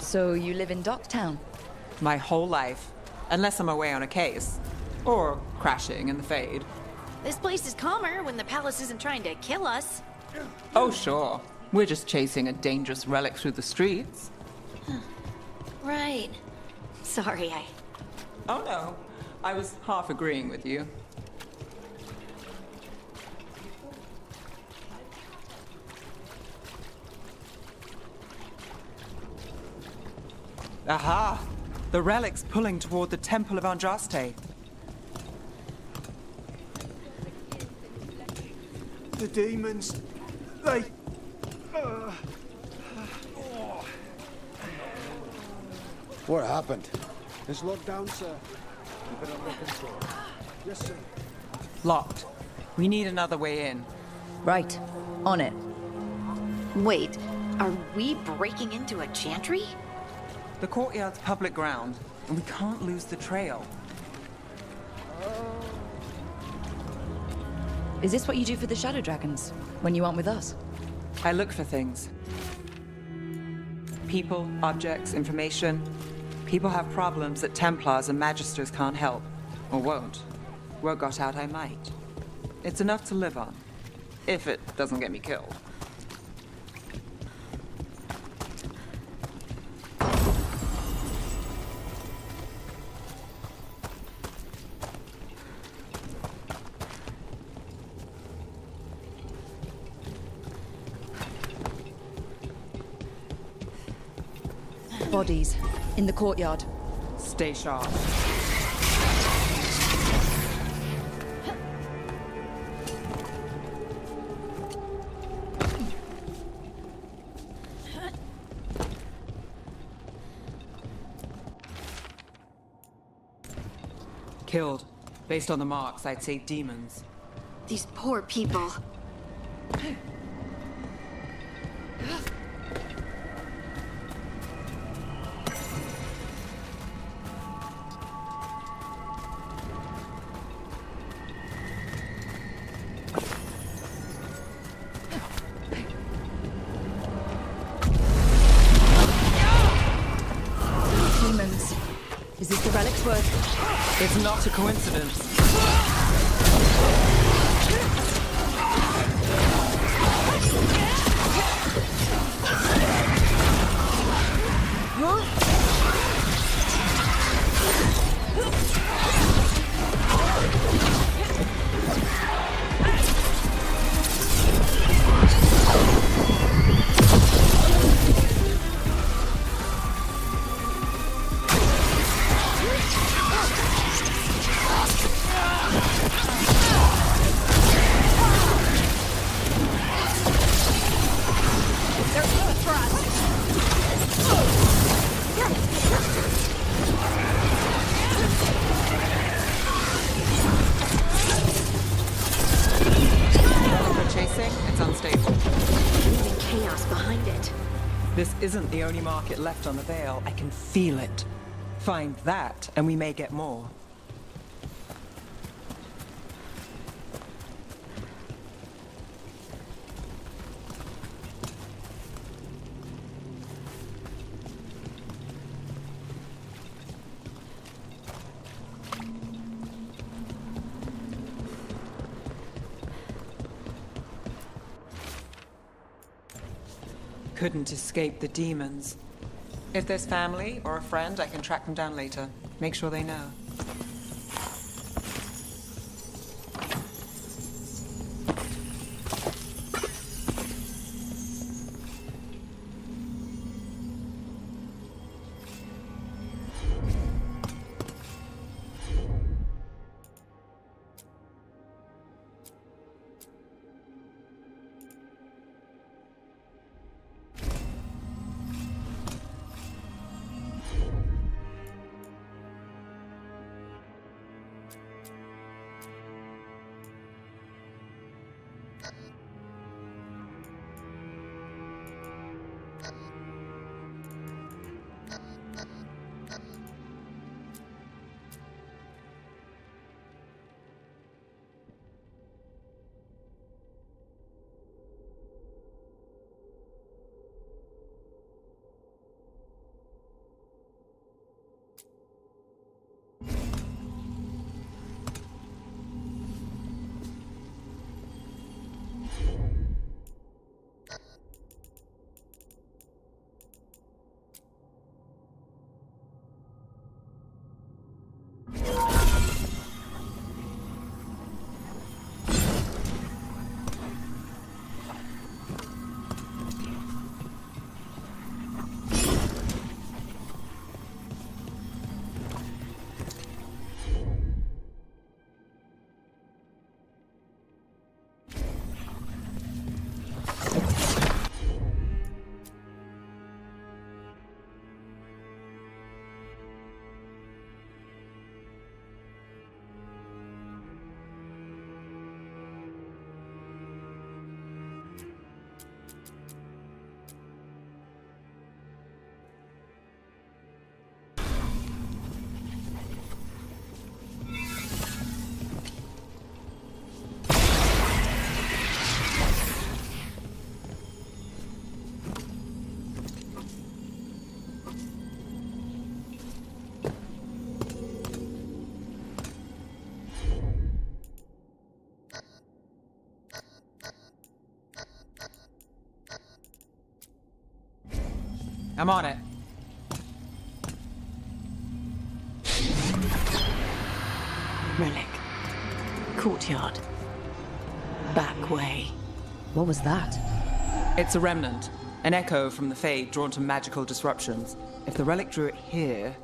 So you live in Docktown? My whole life. Unless I'm away on a case. Or crashing in the Fade. This place is calmer when the palace isn't trying to kill us. Oh, sure. We're just chasing a dangerous relic through the streets. Right. Sorry, Oh no. I was half agreeing with you. Aha! The relic's pulling toward the Temple of Andraste. The demons, they... What happened? It's locked down, sir. Keep it under control. Yes, sir. Locked. We need another way in. Right. On it. Wait, are we breaking into a chantry? The courtyard's public ground, and we can't lose the trail. Is this what you do for the Shadow Dragons, when you aren't with us? I look for things. People, objects, information. People have problems that Templars and Magisters can't help. Or won't. Word got out I might. It's enough to live on. If it doesn't get me killed. Bodies. In the courtyard. Stay sharp. Killed. Based on the marks, I'd say demons. These poor people. Demons. Is this the relic's work? It's not a coincidence. It's unstable. Leaving chaos behind it. This isn't the only market left on the Veil. I can feel it. Find that, and we may get more. Couldn't escape the demons. If there's family or a friend, I can track them down later. Make sure they know. I'm on it. Relic. Courtyard. Back way. What was that? It's a remnant. An echo from the Fade drawn to magical disruptions. If the relic drew it here,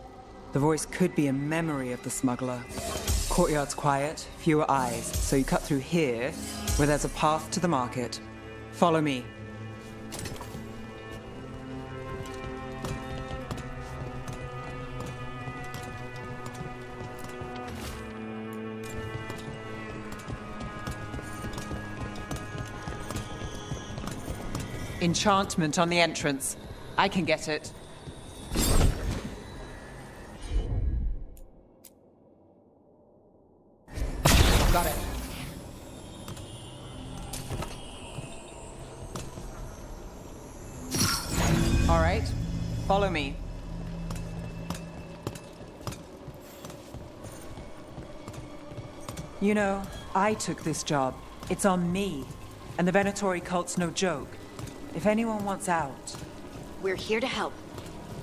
the voice could be a memory of the smuggler. Courtyard's quiet, fewer eyes, so you cut through here, where there's a path to the market. Follow me. Enchantment on the entrance. I can get it. Got it. All right, follow me. You know, I took this job. It's on me. And the Venatori cult's no joke. If anyone wants out... We're here to help.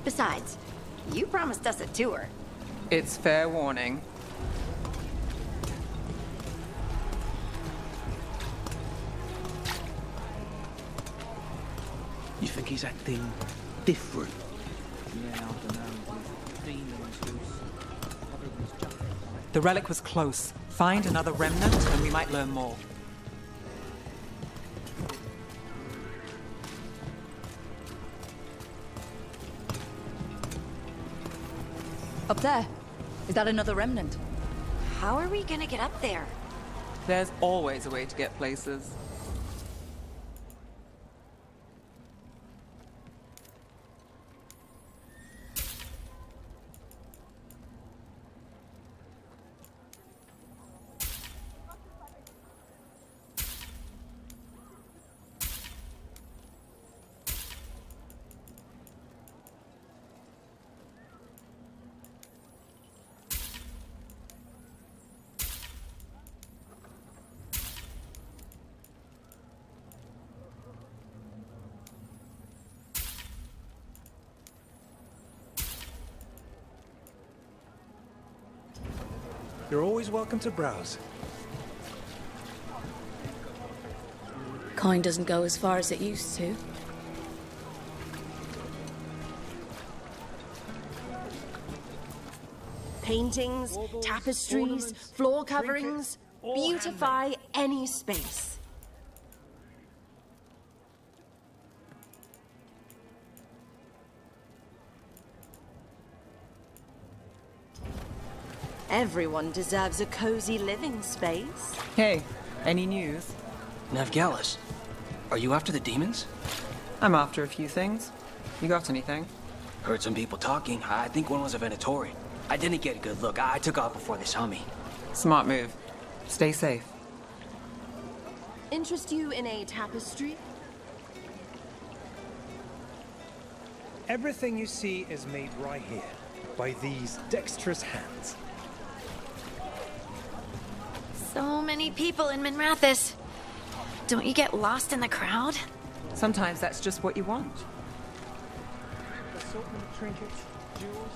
Besides, you promised us a tour. It's fair warning. You think he's acting different? The relic was close. Find another remnant and we might learn more. Up there. Is that another remnant? How are we gonna get up there? There's always a way to get places. You're always welcome to browse. Coin doesn't go as far as it used to. Paintings, tapestries, floor coverings, beautify any space. Everyone deserves a cozy living space. Hey, any news? Navgalis, are you after the demons? I'm after a few things. You got anything? Heard some people talking. I think one was a Venatori. I didn't get a good look. I took off before they saw me. Smart move. Stay safe. Interest you in a tapestry? Everything you see is made right here, by these dexterous hands. So many people in Minrathis. Don't you get lost in the crowd? Sometimes that's just what you want. Assortment of trinkets, jewels.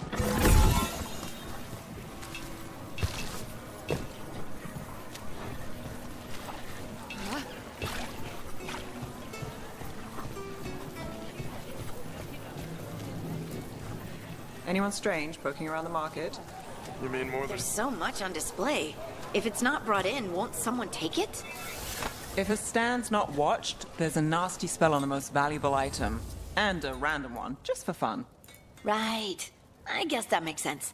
Anyone strange poking around the market? You mean more than... There's so much on display. If it's not brought in, won't someone take it? If a stand's not watched, there's a nasty spell on the most valuable item. And a random one, just for fun. Right. I guess that makes sense.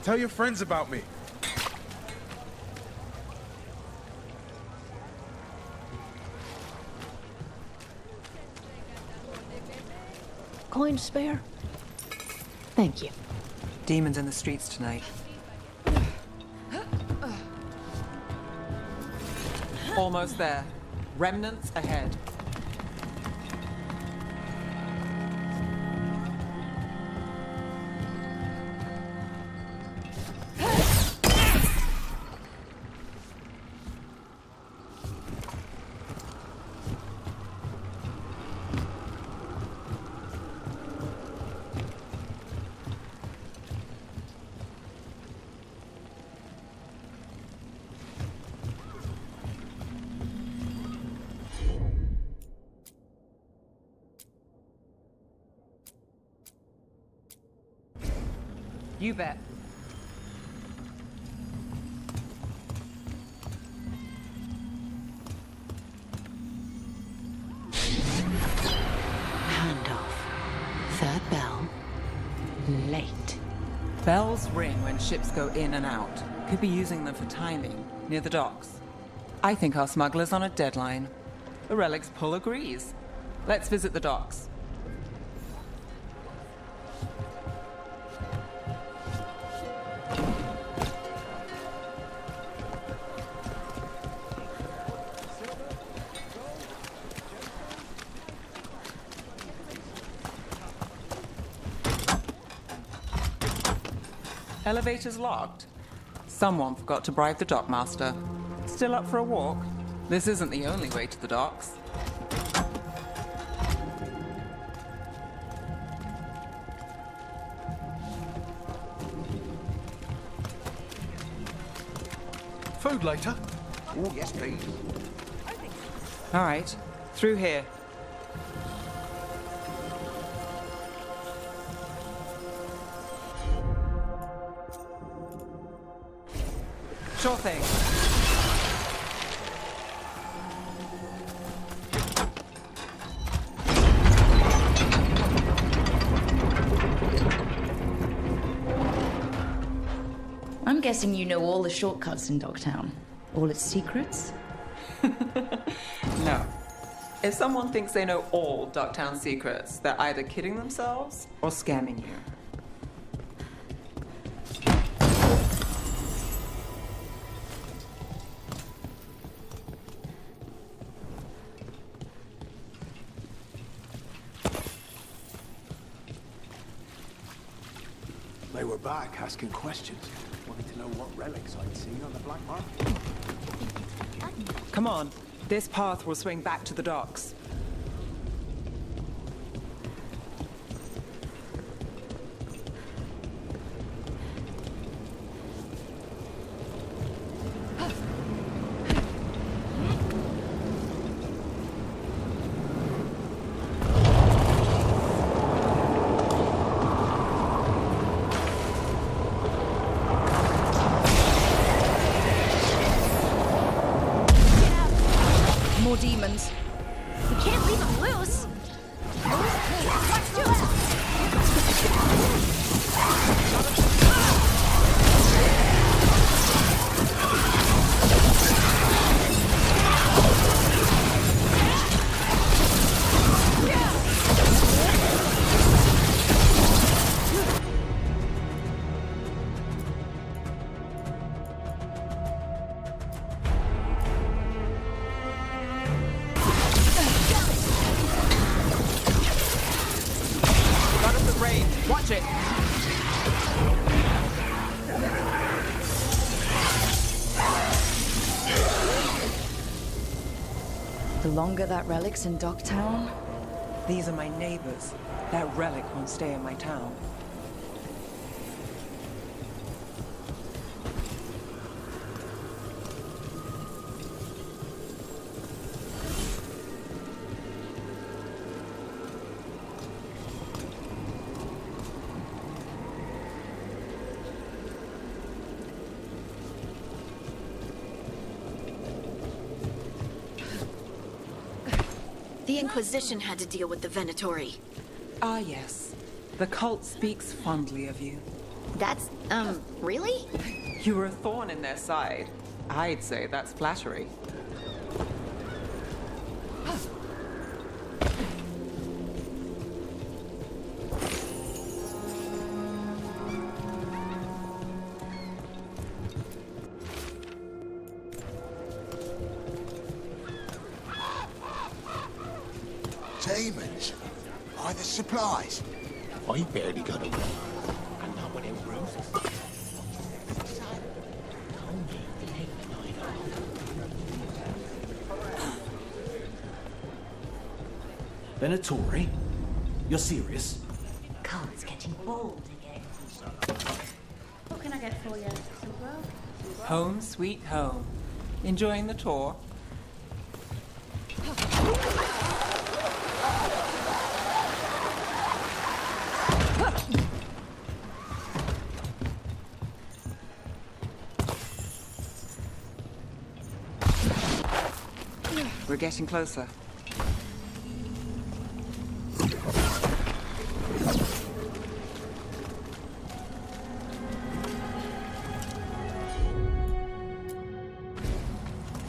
Tell your friends about me. Coin to spare? Thank you. Demons in the streets tonight. Almost there. Remnants ahead. You bet. Handoff. Third bell. Late. Bells ring when ships go in and out. Could be using them for timing, near the docks. I think our smuggler's on a deadline. The relic's pull agrees. Let's visit the docks. Elevator's locked. Someone forgot to bribe the dockmaster. Still up for a walk? This isn't the only way to the docks. Food later? Oh, yes, please. All right, through here. Sure thing. I'm guessing you know all the shortcuts in Dogtown. All its secrets? No. If someone thinks they know all Ducktown secrets, they're either kidding themselves or scamming you. They were back asking questions. Wanted to know what relics I'd seen on the black market. Come on. This path will swing back to the docks. More demons. We can't leave them loose. Got us at range. Watch it. The longer that relic's in Dogtown, These are my neighbors. That relic won't stay in my town. The Inquisition had to deal with the Venatori. Ah, yes. The cult speaks fondly of you. That's, really? You were a thorn in their side. I'd say that's flattery. Demons? By the supplies? I barely got away. And not without bruises. Venatori? You're serious? Cult's getting bold again. What can I get for you? Some grub? Home sweet home. Enjoying the tour? getting closer.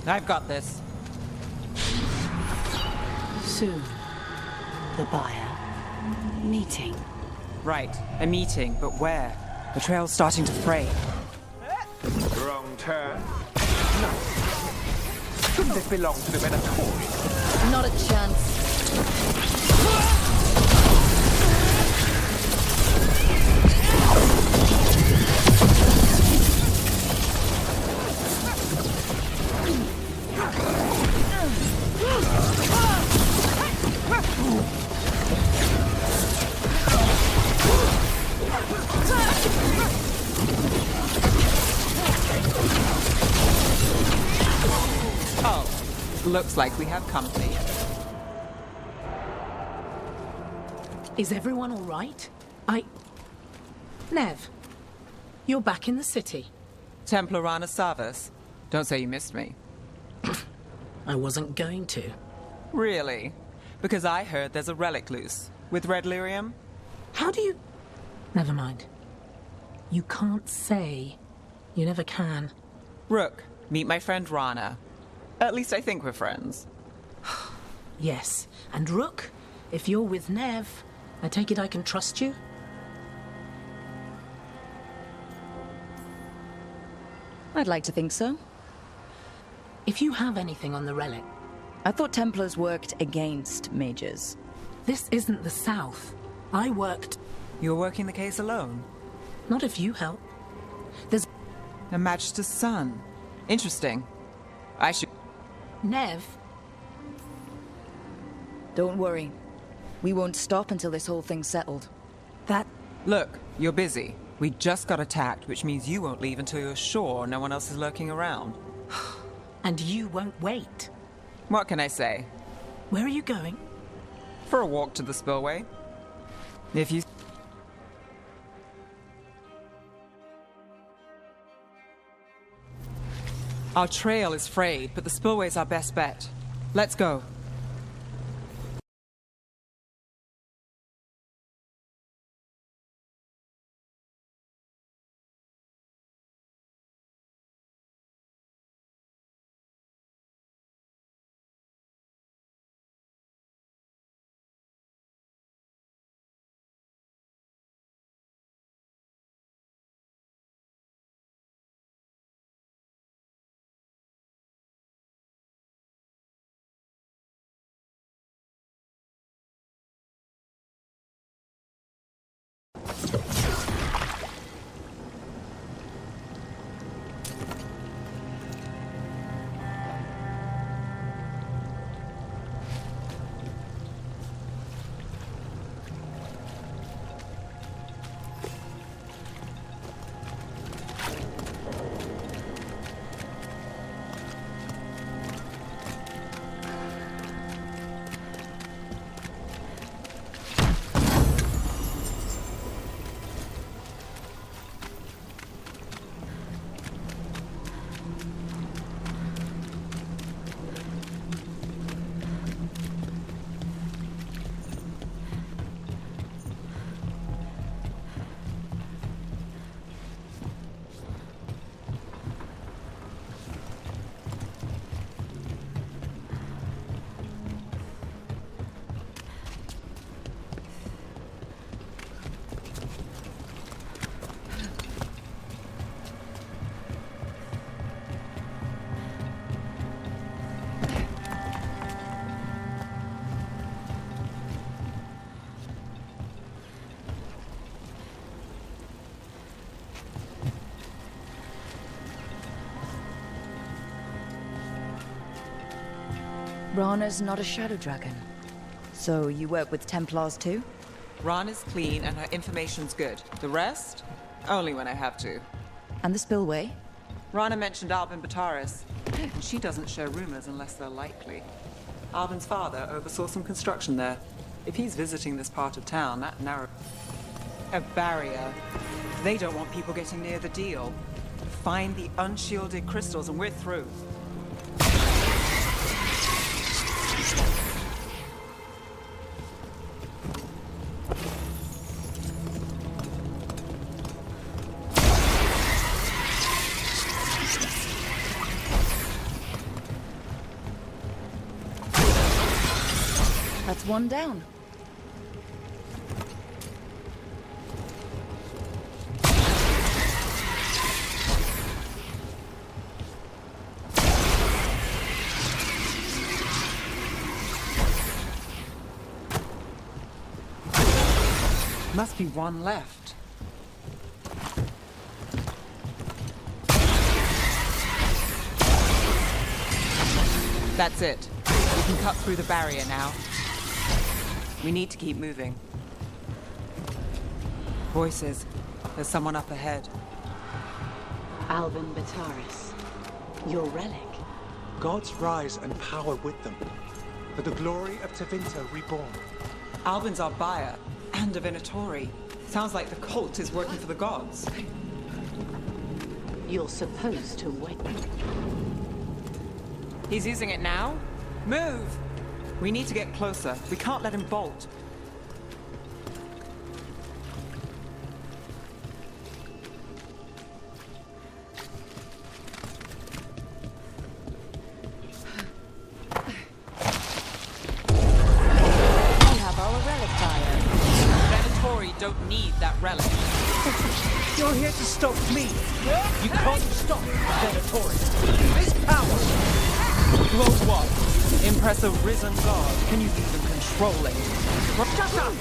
I've got this. Soon, the buyer. Meeting. Right, a meeting, but where? The trail's starting to fray. Wrong turn. No. Shouldn't this belong to the Venatori? Not a chance. Looks like we have company. Is everyone all right? Nev, you're back in the city. Templar Rana Savas. Don't say you missed me. I wasn't going to. Really? Because I heard there's a relic loose. With red lyrium? How do you... Never mind. You can't say. You never can. Rook, meet my friend Rana. At least I think we're friends. Yes. And Rook, if you're with Nev, I take it I can trust you? I'd like to think so. If you have anything on the relic... I thought Templars worked against mages. This isn't the South. I worked... You're working the case alone? Not if you help. There's... A Magister's son. Interesting. I should... Nev? Don't worry. We won't stop until this whole thing's settled. That... Look, you're busy. We just got attacked, which means you won't leave until you're sure no one else is lurking around. And you won't wait. What can I say? Where are you going? For a walk to the spillway. If you... Our trail is frayed, but the spillway's our best bet. Let's go. Rana's not a shadow dragon. So you work with Templars too? Rana's clean and her information's good. The rest? Only when I have to. And the spillway? Rana mentioned Albin Bataris, and she doesn't share rumors unless they're likely. Albin's father oversaw some construction there. If he's visiting this part of town, that narrow... A barrier. They don't want people getting near the deal. Find the unshielded crystals and we're through. That's one down. Must be one left. That's it. We can cut through the barrier now. We need to keep moving. Voices. There's someone up ahead. Alvin Bataris, your relic. Gods rise and power with them. For the glory of Tevinter reborn. Alvin's our buyer, and a Venatori. Sounds like the cult is working for the gods. You're supposed to wait. He's using it now? Move! We need to get closer. We can't let him bolt. Don't need that relic. You're here to stop me. You can't stop Venatori. This power. Well, what? Impress a risen god. Can you even control it? Shut up!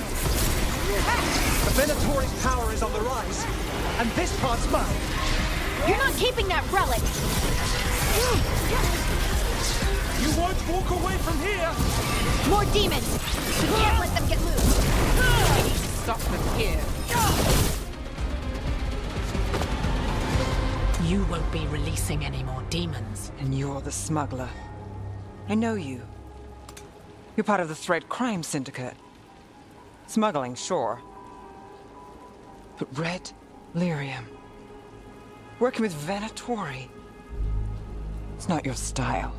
The Venatori's power is on the rise, and this part's mine. You're not keeping that relic. You won't walk away from here. More demons. We can't let them get loose. Stop them here. You won't be releasing any more demons. And you're the smuggler. I know you. You're part of the Thread Crime Syndicate. Smuggling, sure. But Red Lyrium. Working with Venatori. It's not your style.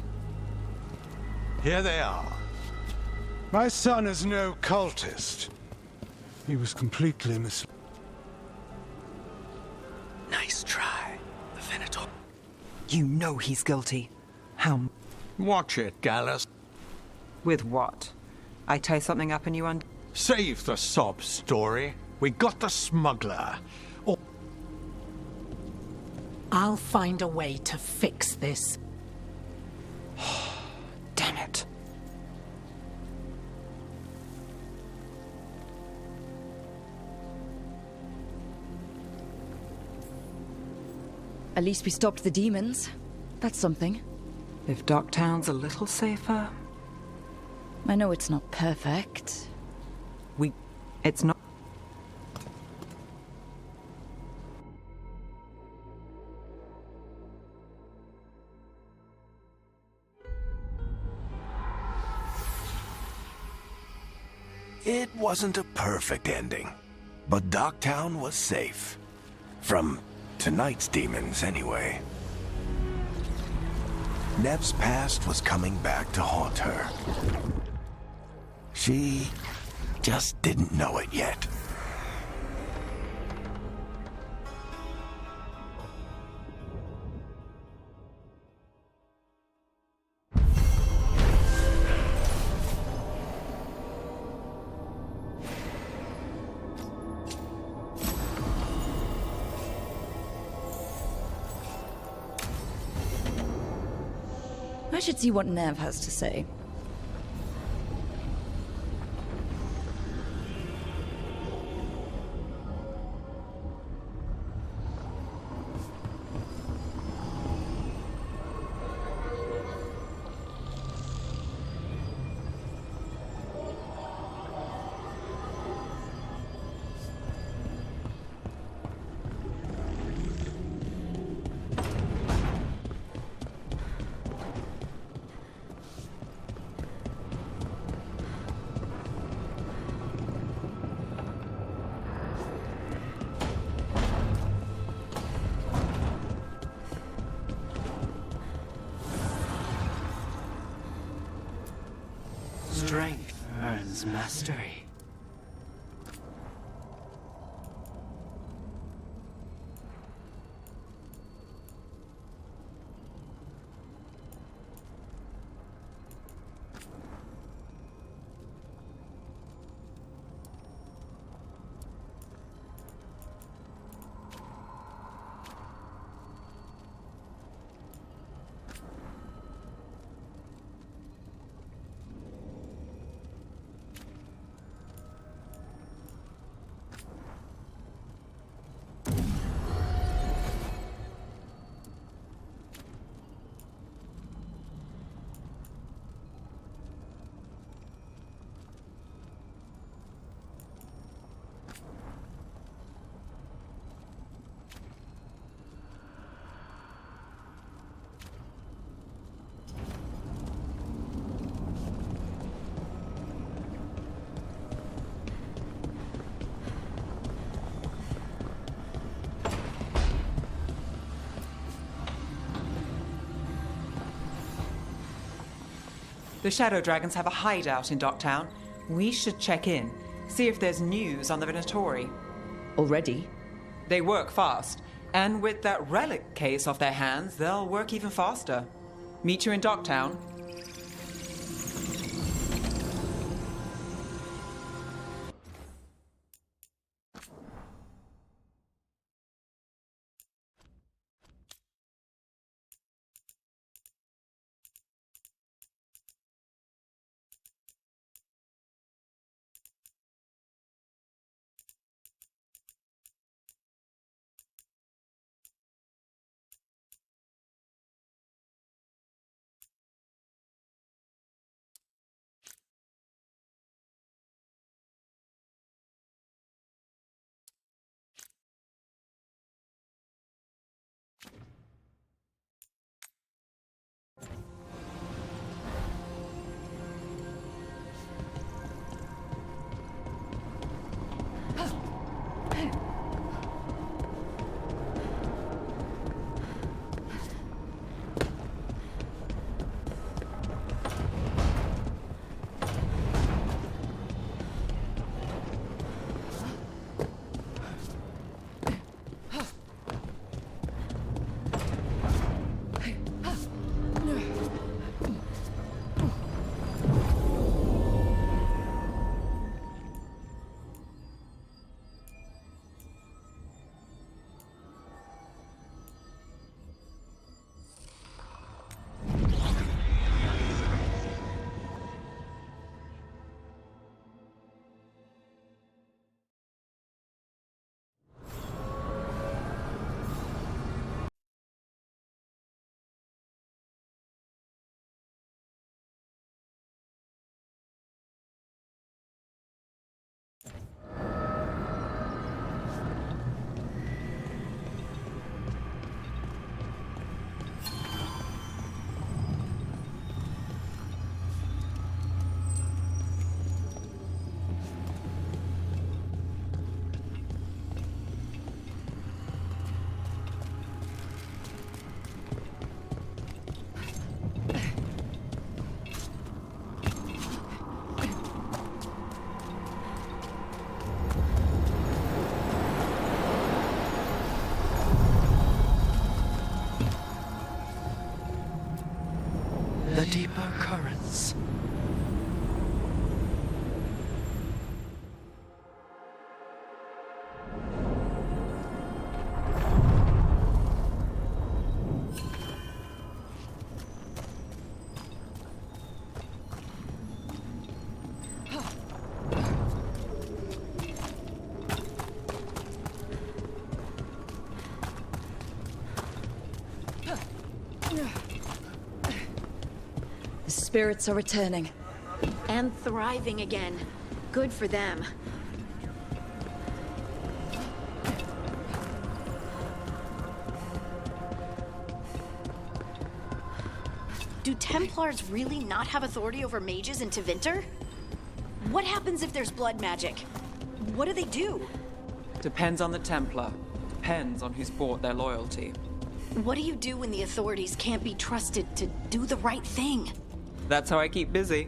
Here they are. My son is no cultist. He was completely misled. Nice try, the Venator. You know he's guilty. How? Watch it, Gallus. With what? I tie something up and you Save the sob story. We got the smuggler. Or I'll find a way to fix this. Damn it. At least we stopped the demons. That's something. If Docktown's a little safer... I know it's not perfect. It's not... It wasn't a perfect ending, but Docktown was safe. From tonight's demons, anyway. Nev's past was coming back to haunt her. She just didn't know it yet. I should see what Nev has to say. Strength earns mastery. The Shadow Dragons have a hideout in Docktown. We should check in, see if there's news on the Venatori. Already? They work fast, and with that relic case off their hands, they'll work even faster. Meet you in Docktown. The deeper currents. The spirits are returning. And thriving again. Good for them. Do Templars really not have authority over mages in Tevinter? What happens if there's blood magic? What do they do? Depends on the Templar. Depends on who's bought their loyalty. What do you do when the authorities can't be trusted to do the right thing? That's how I keep busy.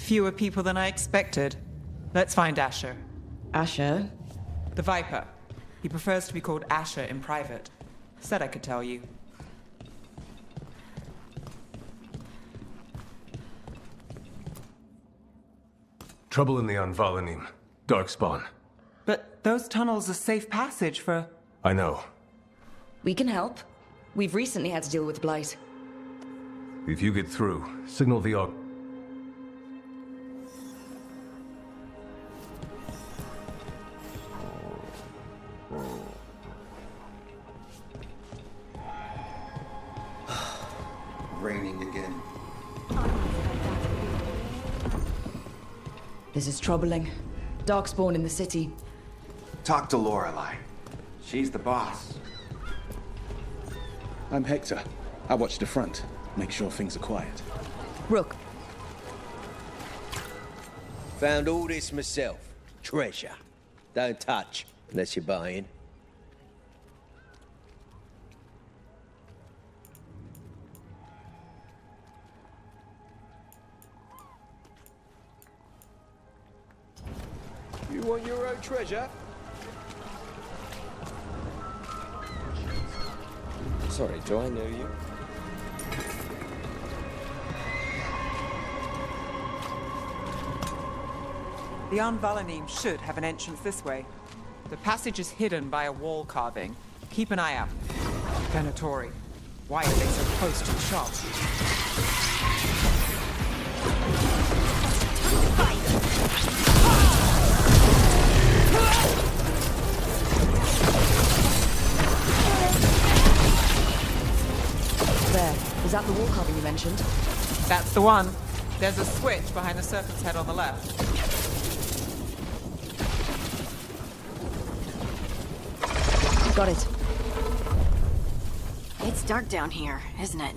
Fewer people than I expected. Let's find Asher. Asher? The Viper. He prefers to be called Asher in private. Said I could tell you. Trouble in the Anvalanim. Darkspawn. But those tunnels are safe passage for... I know. We can help. We've recently had to deal with Blight. If you get through, signal the AUG. Raining again. This is troubling. Darkspawn in the city. Talk to Lorelei. She's the boss. I'm Hector. I watch the front. Make sure things are quiet. Rook. Found all this myself. Treasure. Don't touch, unless you're buying. You want your own treasure? Sorry, do I know you? The Anvalanim should have an entrance this way. The passage is hidden by a wall carving. Keep an eye out. Venatori. Why are they so close to the shop? There. Is that the wall carving you mentioned? That's the one. There's a switch behind the serpent's head on the left. Got it. It's dark down here, isn't it?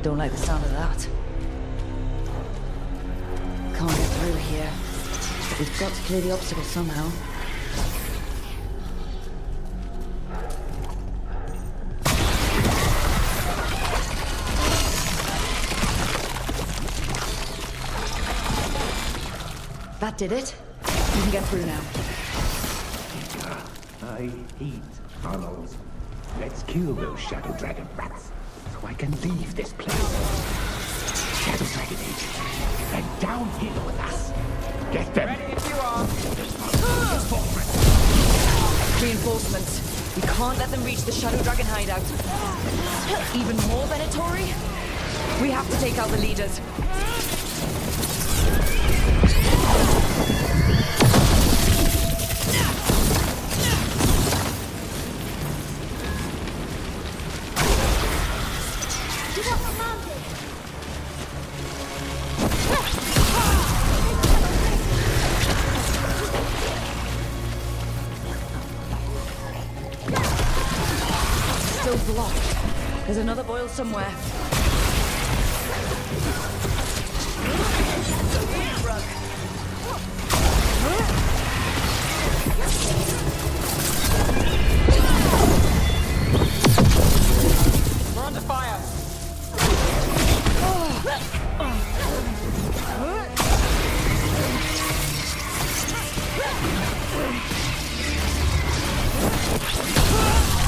Don't like the sound of that. Can't get through here. We've got to clear the obstacle somehow. That did it. You can get through now. I hate tunnels. Let's kill those Shadow Dragon rats, so I can leave this place. Shadow Dragon agents, they're down here with us. Get them! Ready if you are. Reinforcements. We can't let them reach the Shadow Dragon hideout. Even more Venatori? We have to take out the leaders. Still blocked. There's another boil somewhere. We're under fire.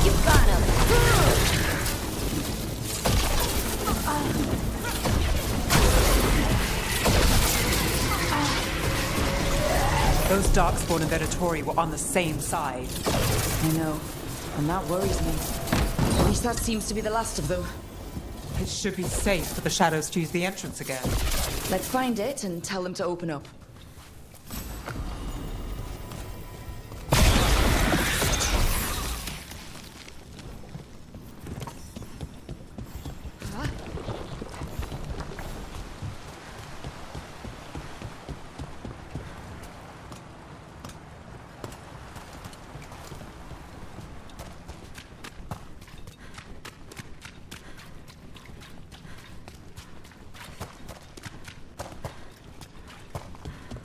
You got him. Those Darkspawn and Venatori were on the same side. I know. And that worries me. At least that seems to be the last of them. It should be safe for the shadows to use the entrance again. Let's find it and tell them to open up.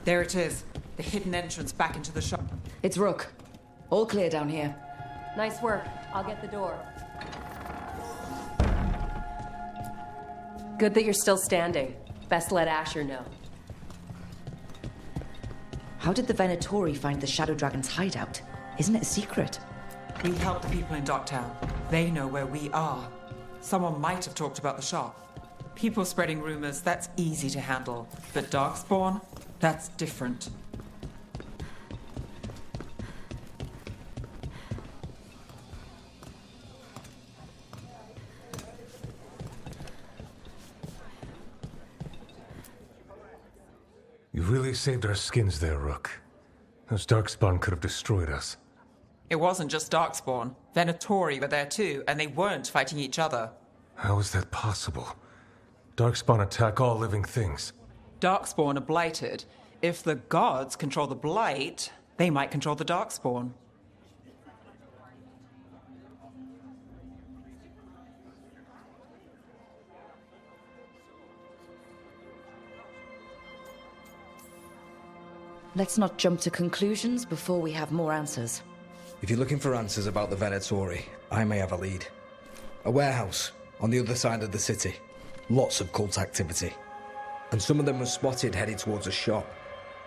There it is. The hidden entrance back into the shop. It's Rook. All clear down here. Nice work. I'll get the door. Good that you're still standing. Best let Asher know. How did the Venatori find the Shadow Dragon's hideout? Isn't it a secret? We help the people in Docktown. They know where we are. Someone might have talked about the shop. People spreading rumors, that's easy to handle. But Darkspawn, that's different. You really saved our skins there, Rook. Those Darkspawn could have destroyed us. It wasn't just Darkspawn. Venatori were there too, and they weren't fighting each other. How is that possible? Darkspawn attack all living things. Darkspawn are blighted. If the gods control the blight, they might control the Darkspawn. Let's not jump to conclusions before we have more answers. If you're looking for answers about the Venatori, I may have a lead. A warehouse on the other side of the city. Lots of cult activity. And some of them were spotted headed towards a shop.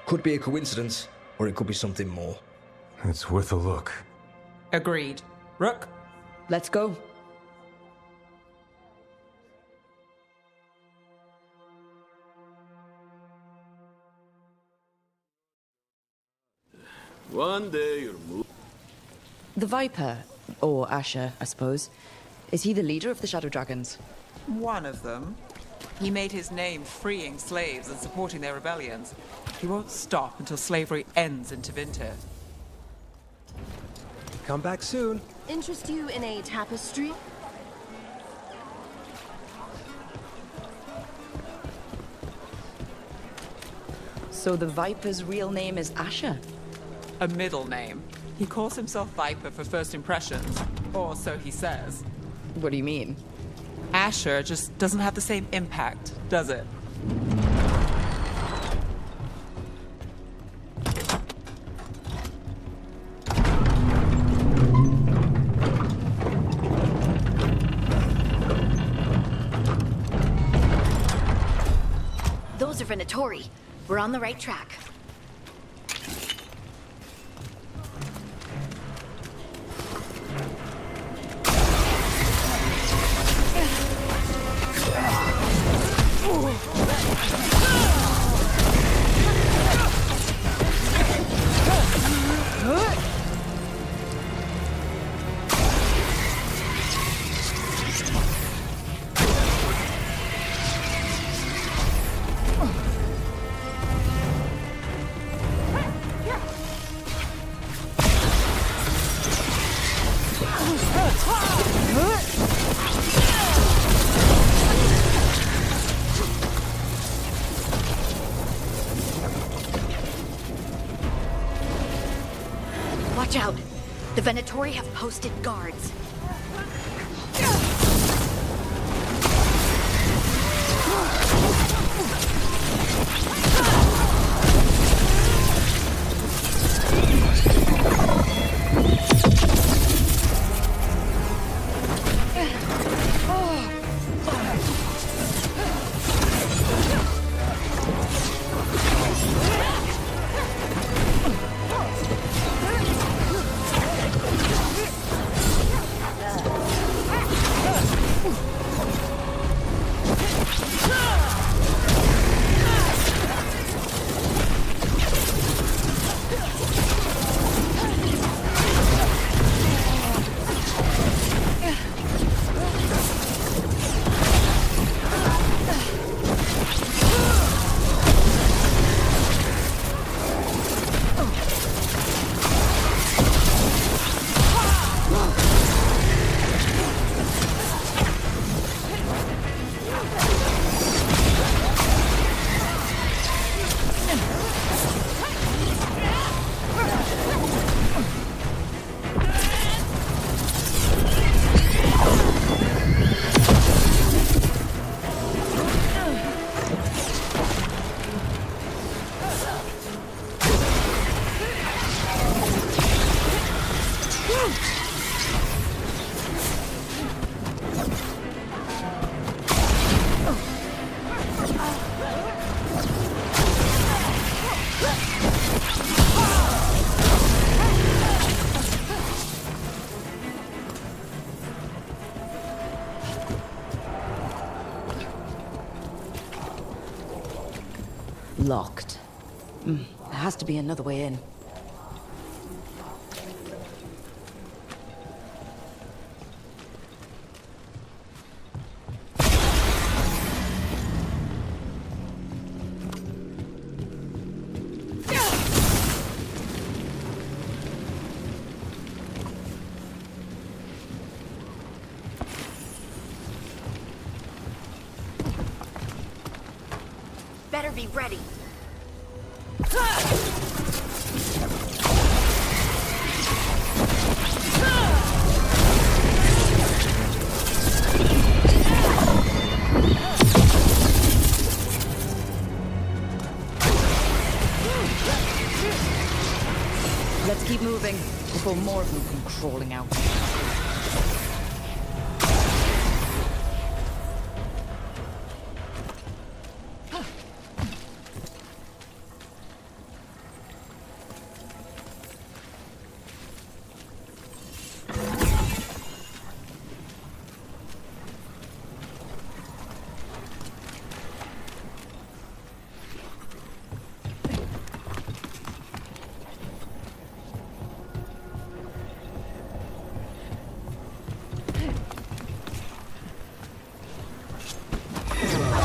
Could be a coincidence, or it could be something more. It's worth a look. Agreed. Rook? Let's go. One day you'll move. The Viper, or Asher, I suppose. Is he the leader of the Shadow Dragons? One of them. He made his name freeing slaves and supporting their rebellions. He won't stop until slavery ends in Tevinter. Come back soon. Interest you in a tapestry? So the Viper's real name is Asher? A middle name. He calls himself Viper for first impressions, or so he says. What do you mean? Asher just doesn't have the same impact, does it? Those are Venatori. We're on the right track. Watch out! The Venatori have posted guards. Locked. There has to be another way in. Better be ready. Let's keep moving before more of them come crawling out.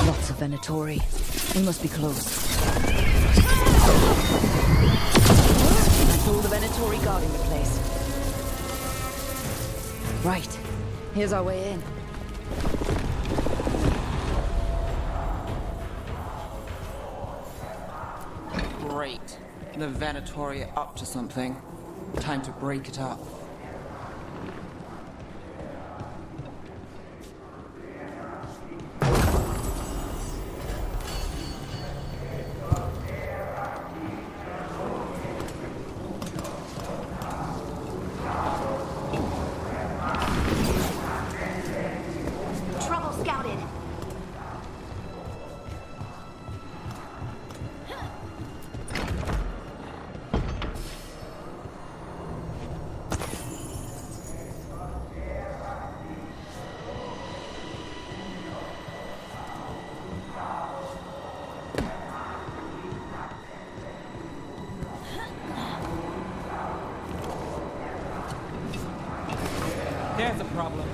Lots of Venatori. We must be close. That's all the Venatori guarding the place. Right. Here's our way in. Great. The Venatori are up to something. Time to break it up. Trouble scouted. There's a problem.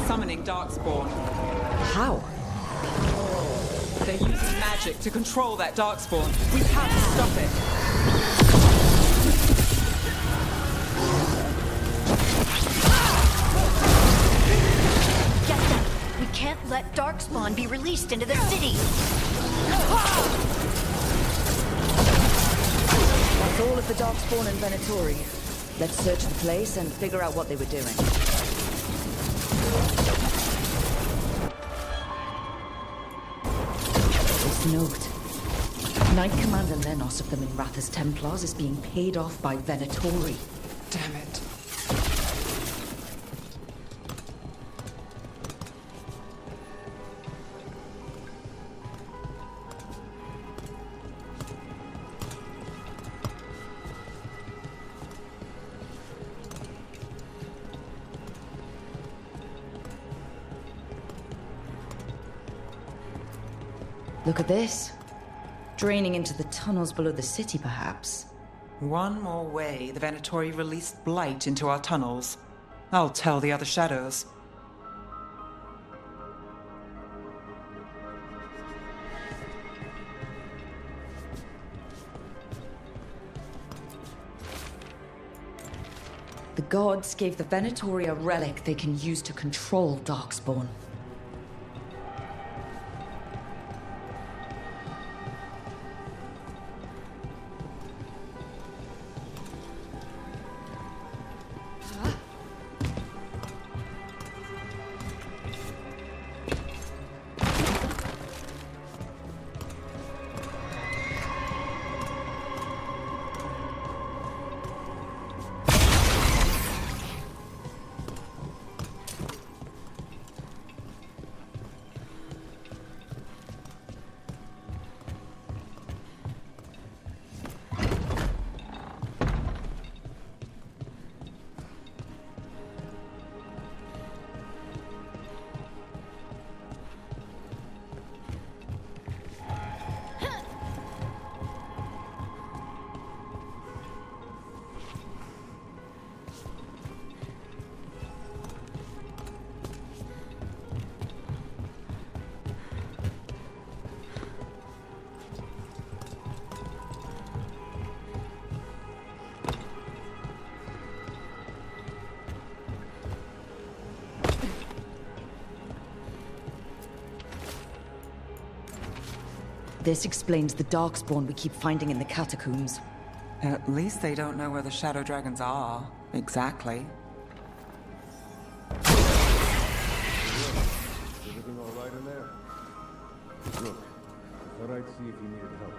Summoning Darkspawn. How? They're using magic to control that Darkspawn. We have to stop it. Get them. We can't let Darkspawn be released into their city. That's all of the Darkspawn and Venatori. Let's search the place and figure out what they were doing. This note. Knight Commander Lenos of the Minrathous Templars is being paid off by Venatori. Damn it. Look at this. Draining into the tunnels below the city, perhaps. One more way the Venatori released blight into our tunnels. I'll tell the other shadows. The gods gave the Venatori a relic they can use to control Darkspawn. This explains the darkspawn we keep finding in the catacombs. At least they don't know where the shadow dragons are. Exactly. Everything all right in there? Look, I thought I'd see if you needed help.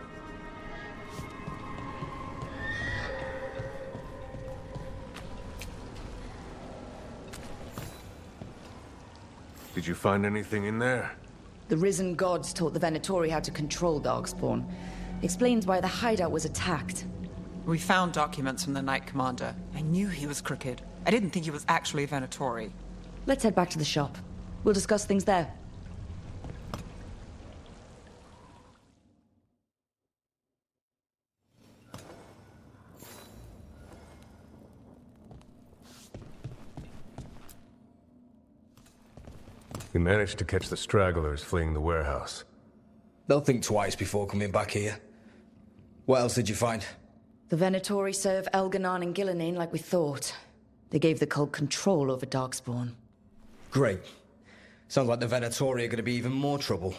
Did you find anything in there? The risen gods taught the Venatori how to control darkspawn. Explains why the hideout was attacked. We found documents from the Knight Commander. I knew he was crooked. I didn't think he was actually a Venatori. Let's head back to the shop. We'll discuss things there. We managed to catch the stragglers fleeing the warehouse. They'll think twice before coming back here. What else did you find? The Venatori serve Elganon and Gillenane like we thought. They gave the cult control over darkspawn. Great. Sounds like the Venatori are going to be even more trouble.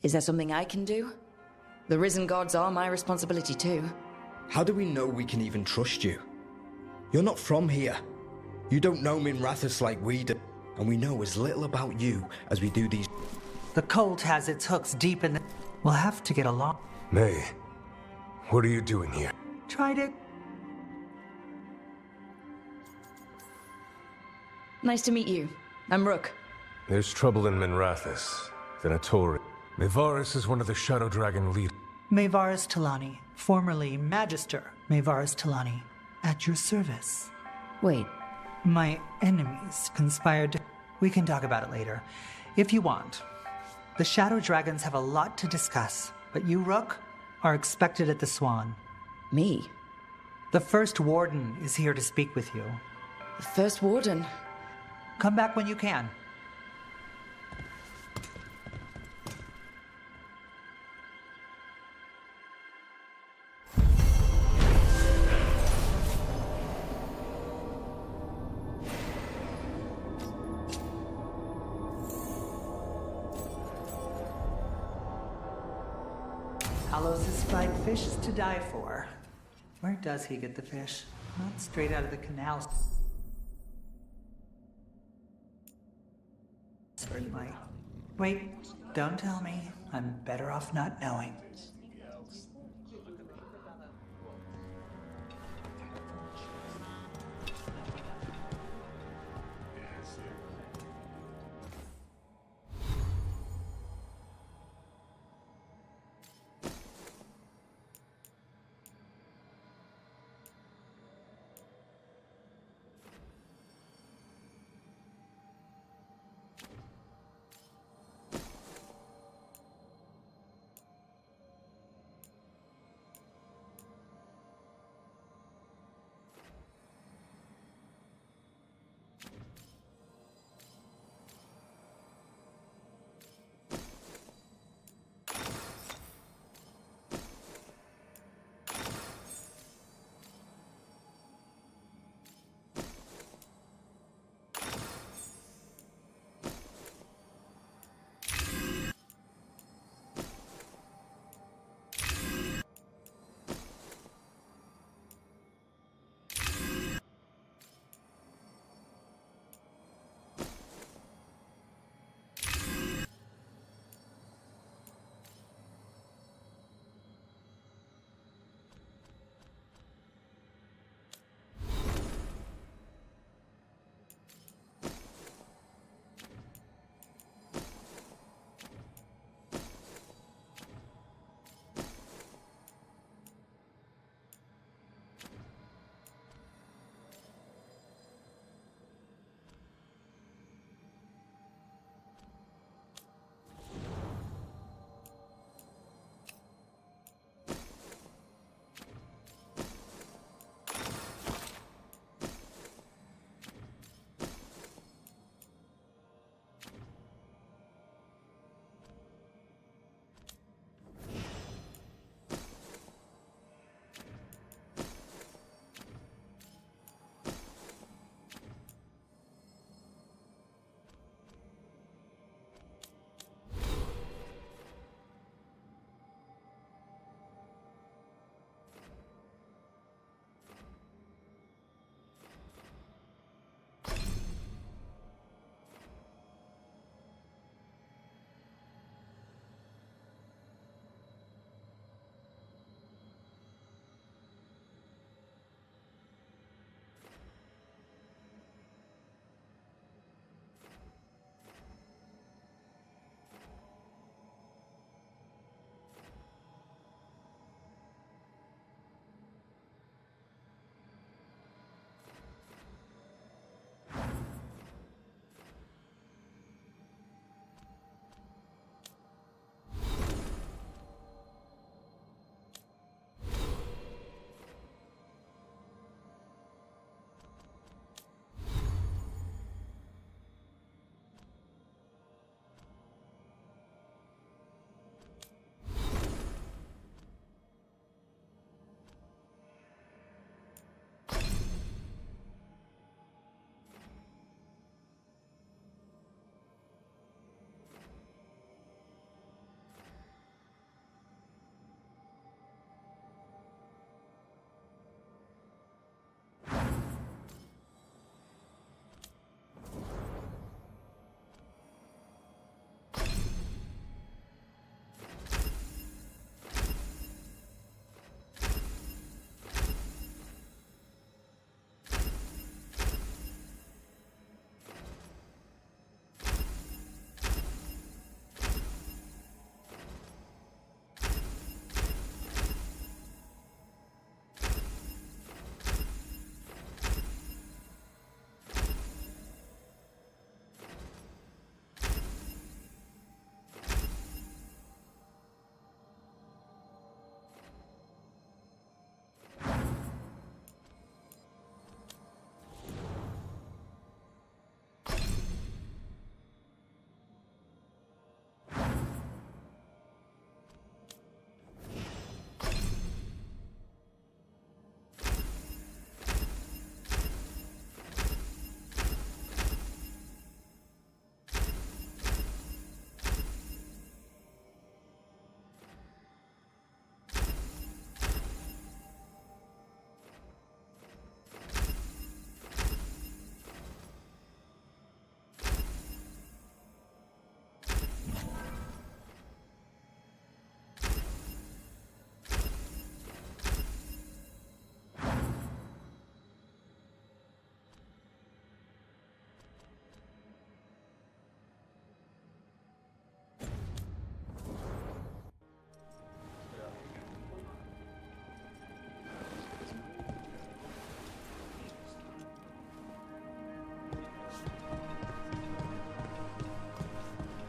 Is there something I can do? The risen gods are my responsibility too. How do we know we can even trust you? You're not from here. You don't know Minrathous like we do. And we know as little about you as we do these... The cult has its hooks deep in the... We'll have to get along. May, what are you doing here? Tried it. Nice to meet you. I'm Rook. There's trouble in Minrathous. Venatori. Mevaris is one of the Shadow Dragon leaders. Mevaris Talani, formerly Magister Mevaris Talani, at your service. Wait. My enemies conspired to... We can talk about it later, if you want. The Shadow Dragons have a lot to discuss, but you, Rook, are expected at the Swan. Me? The First Warden is here to speak with you. The First Warden? Come back when you can. Talos' fried fish is to die for. Where does he get the fish? Not straight out of the canal. Certainly. Wait, don't tell me. I'm better off not knowing.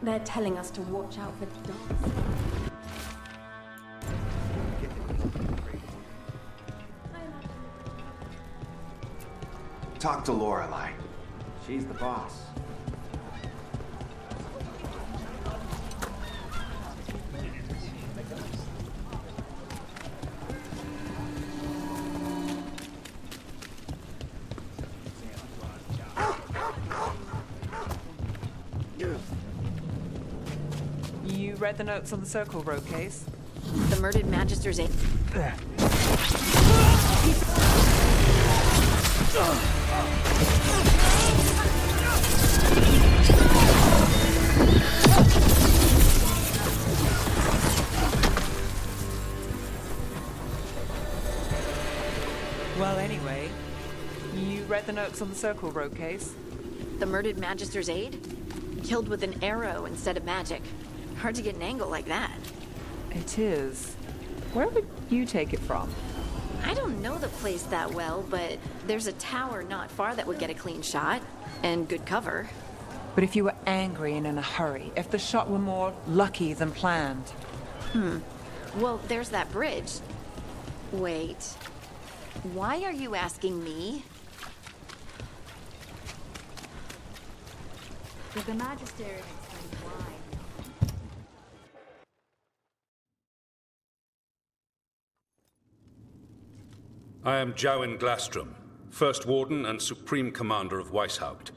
They're telling us to watch out for dogs. Talk to Lorelei. She's the boss. You read the notes on the Circle Road case? The murdered Magister's aide. Well, anyway, you read the notes on the Circle Road case? The murdered Magister's aide? Killed with an arrow instead of magic. Hard to get an angle like that. It is. Where would you take it from? I don't know the place that well, but there's a tower not far that would get a clean shot. And good cover. But if you were angry and in a hurry, if the shot were more lucky than planned. Well, there's that bridge. Wait. Why are you asking me? Did the Magister explain why? I am Jowen Glastrom, First Warden and Supreme Commander of Weishaupt.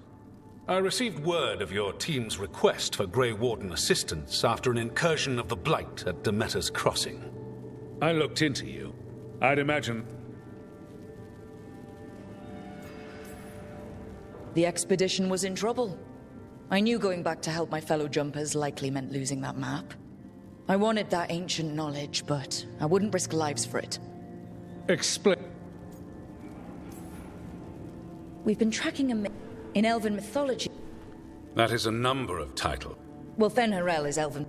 I received word of your team's request for Grey Warden assistance after an incursion of the Blight at Demeter's Crossing. I looked into you. I'd imagine... The expedition was in trouble. I knew going back to help my fellow jumpers likely meant losing that map. I wanted that ancient knowledge, but I wouldn't risk lives for it. Explain... We've been tracking in Elven mythology. That is a number of titles. Well, Fen'Harel is Elven.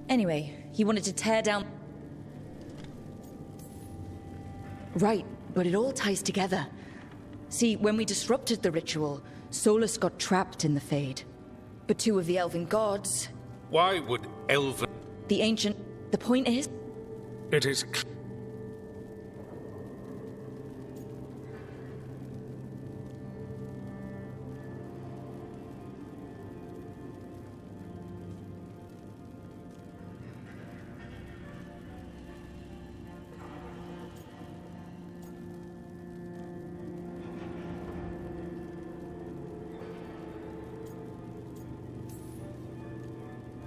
Anyway, he wanted to tear down... Right, but it all ties together. See, when we disrupted the ritual, Solus got trapped in the Fade. But two of the Elven gods... Why would Elven... The ancient... The point is... It is...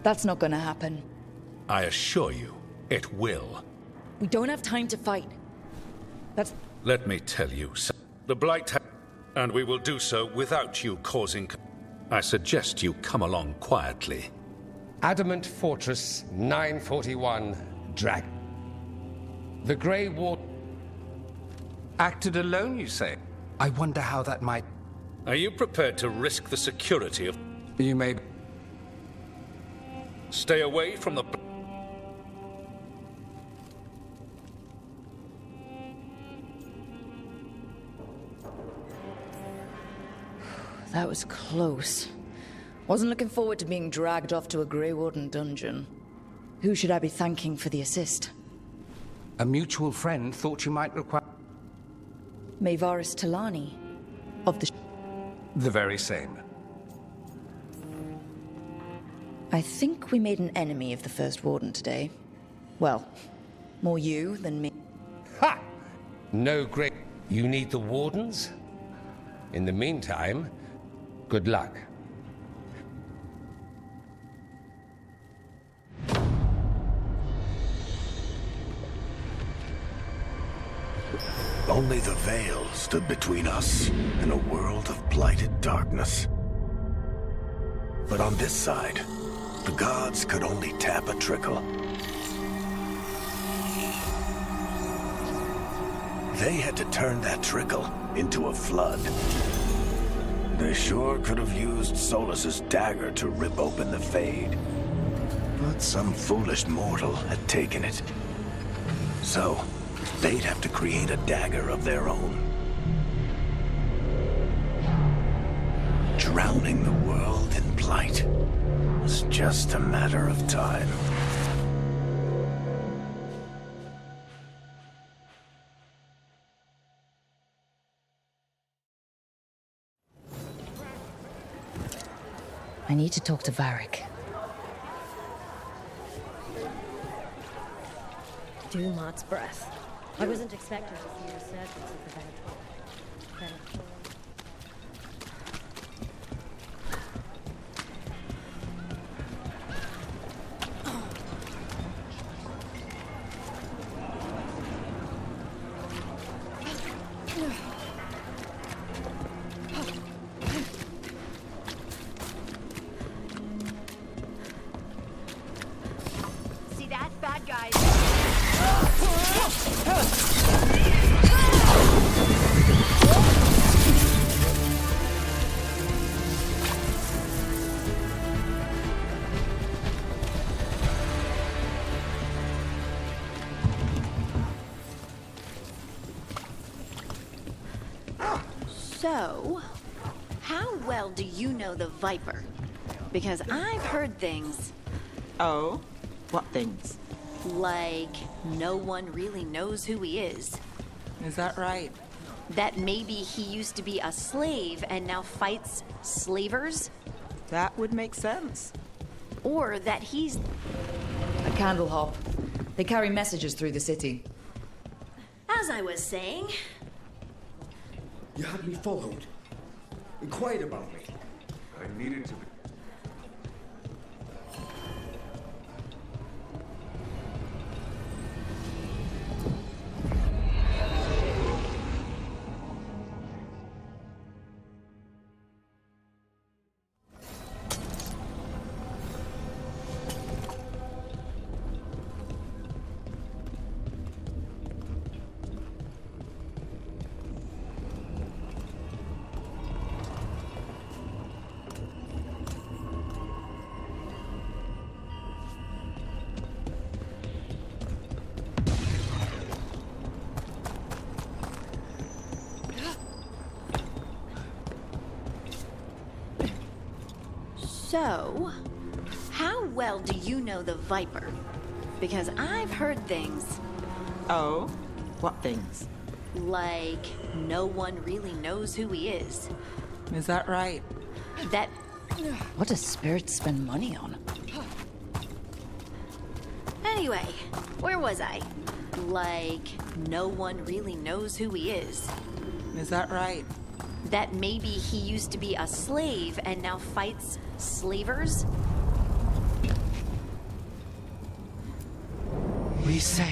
That's not gonna happen. I assure you, it will. We don't have time to fight. That's... Let me tell you, the Blight and we will do so without you causing... I suggest you come along quietly. Adamant Fortress 941, Drag. The Grey Ward... Acted alone, you say? I wonder how that might... Are you prepared to risk the security of... You may... Stay away from the... That was close. Wasn't looking forward to being dragged off to a Grey Warden dungeon. Who should I be thanking for the assist? A mutual friend thought you might require... Mayvaris Talani, of the... The very same. I think we made an enemy of the First Warden today. Well, more you than me. Ha! No great... You need the Wardens? In the meantime, good luck. Only the veil stood between us and a world of blighted darkness. But on this side, the gods could only tap a trickle. They had to turn that trickle into a flood. They sure could have used Solus's dagger to rip open the Fade. But some foolish mortal had taken it. So, they'd have to create a dagger of their own. drowning the world in blight was just a matter of time. I need to talk to Varric. Dumont's breath. I wasn't expecting to see a resurgence of the Venator. See that? Bad guys. So, how well do you know the Viper? Because I've heard things. Oh? What things? Like, no one really knows who he is. Is that right? That maybe he used to be a slave and now fights slavers? That would make sense. Or that he's... A candle hop. They carry messages through the city. As I was saying... You had me followed. Inquired about me. I needed to be. So, how well do you know the Viper? Because I've heard things. Oh? What things? Like, no one really knows who he is. Is that right? That... What does spirits spend money on? Anyway, where was I? Like, no one really knows who he is. Is that right? That maybe he used to be a slave and now fights slavers? We sail.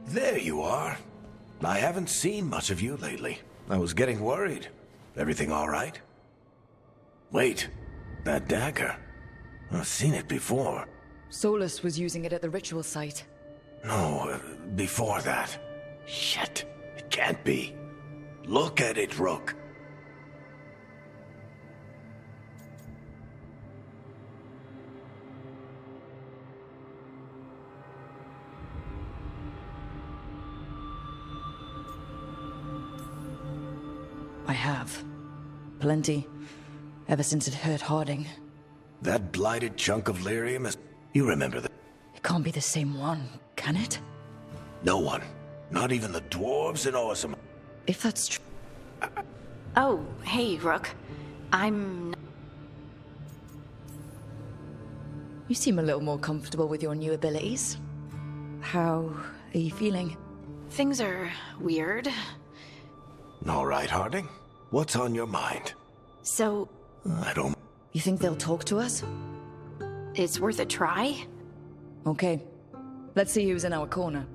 There you are. I haven't seen much of you lately. I was getting worried. Everything all right? Wait, that dagger. I've seen it before. Solus was using it at the ritual site. No, before that. Shit, it can't be. Look at it, Rook. I have. Plenty. Ever since it hurt Harding. That blighted chunk of lyrium is... You remember that? can't be the same one, can it? No one. Not even the dwarves in Awesome. If that's true. Oh, hey, Rook. You seem a little more comfortable with your new abilities. How are you feeling? Things are weird. All right, Harding. What's on your mind? So... I don't... You think they'll talk to us? It's worth a try? Okay. Let's see who's in our corner.